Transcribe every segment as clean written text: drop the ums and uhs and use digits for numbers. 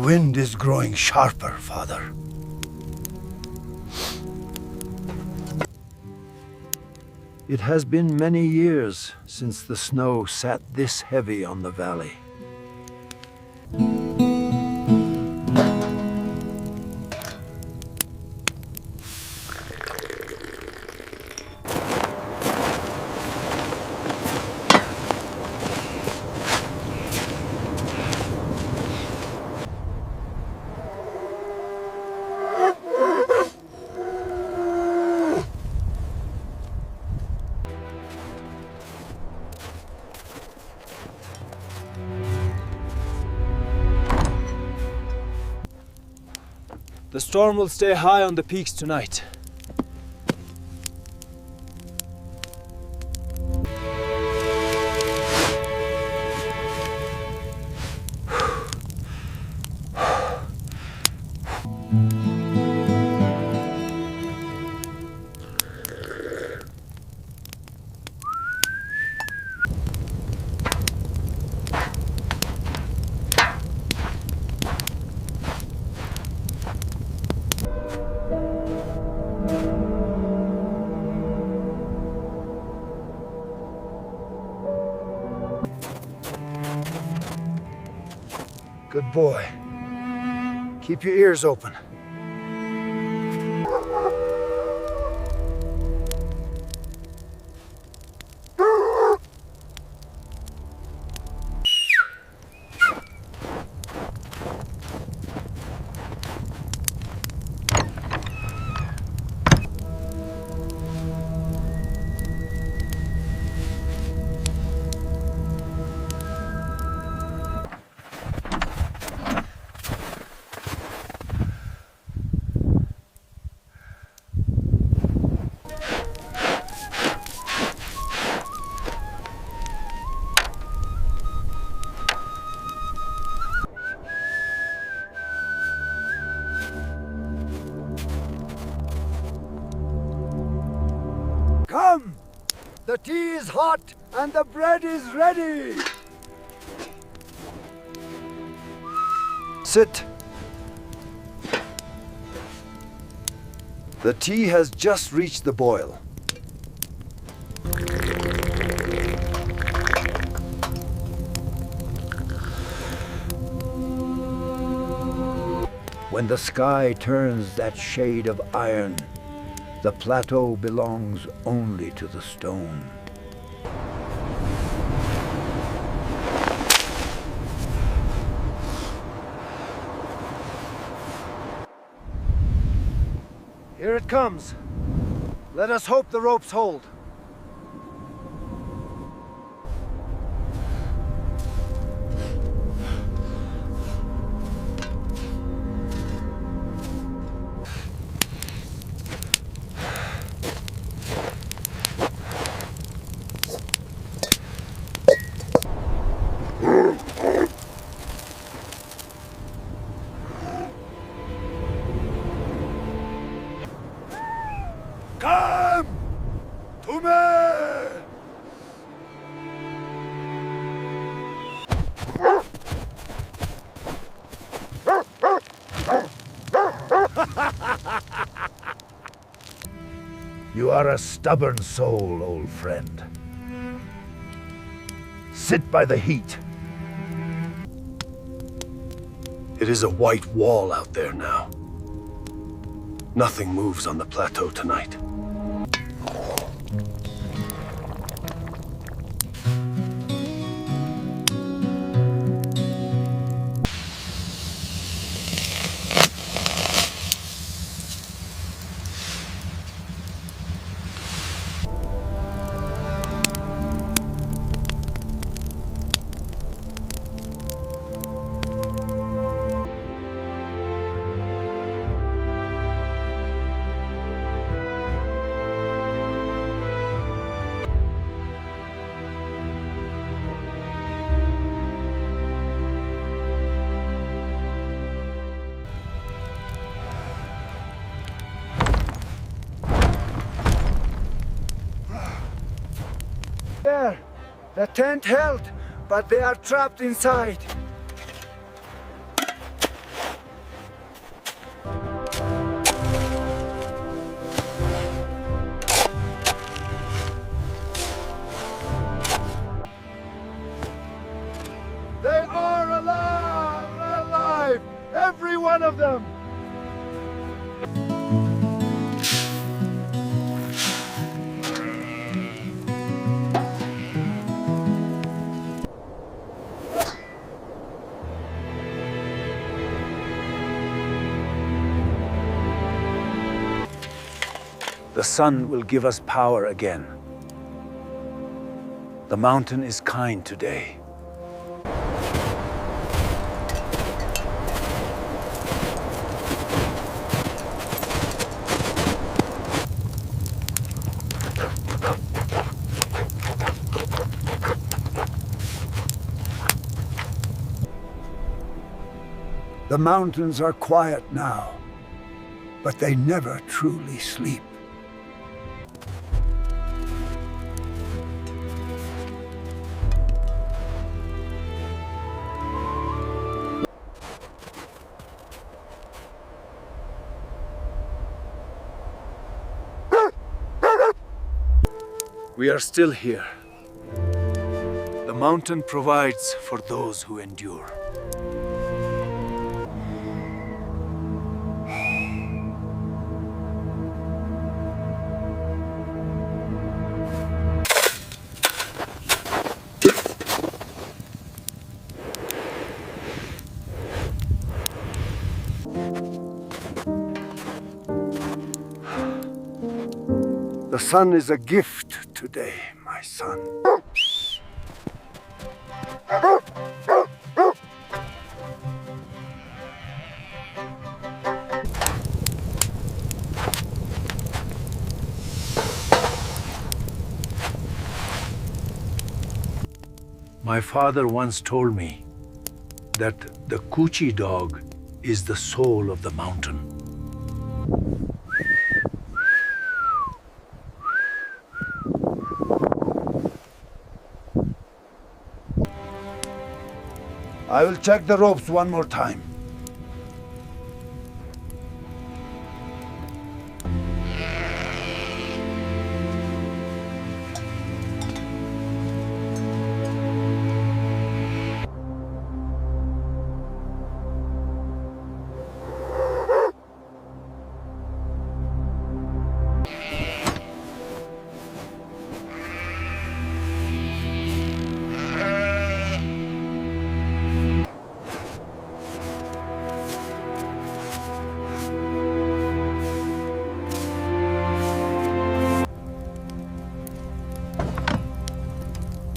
wind is growing sharper, Father. It has been many years since the snow sat this heavy on the valley. The storm will stay high on the peaks tonight. Good boy. Keep your ears open. Come! The tea is hot and the bread is ready! Sit. The tea has just reached the boil. When the sky turns that shade of iron, the plateau belongs only to the stone. Here it comes. Let us hope the ropes hold. Come to me! You are a stubborn soul, old friend. Sit by the heat. It is a white wall out there now. Nothing moves on the plateau tonight. There! The tent held, but they are trapped inside. The sun will give us power again. The mountain is kind today. The mountains are quiet now, but they never truly sleep. We are still here. The mountain provides for those who endure. The sun is a gift today, my son. My father once told me that the coochie dog is the soul of the mountain. I will check the ropes one more time.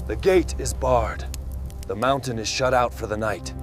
The gate is barred. The mountain is shut out for the night.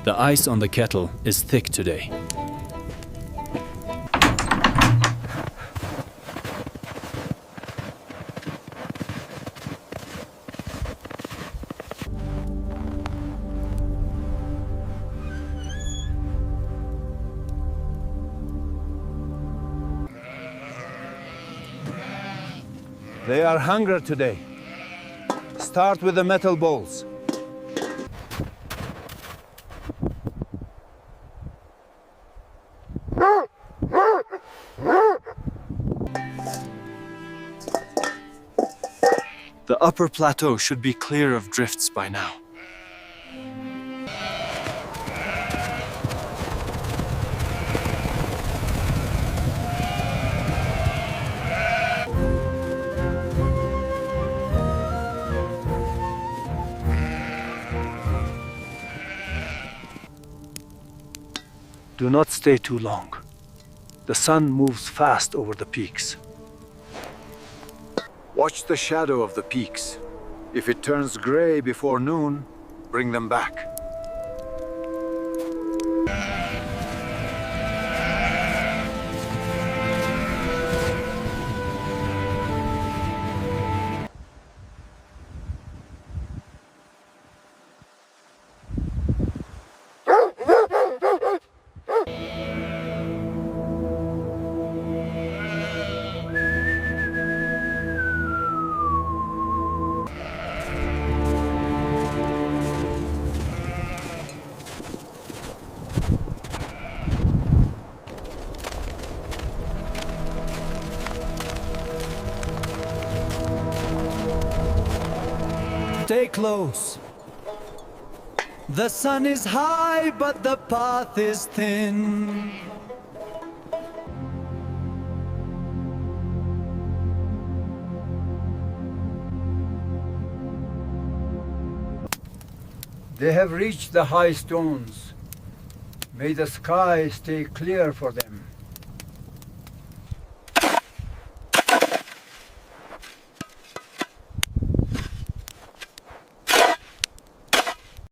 The ice on the kettle is thick today. They are hungry today. Start with the metal bowls. The upper plateau should be clear of drifts by now. Do not stay too long. The sun moves fast over the peaks. Watch the shadow of the peaks. If it turns gray before noon, bring them back. stay close. The sun is high, but the path is thin. They have reached the high stones. May the sky stay clear for them.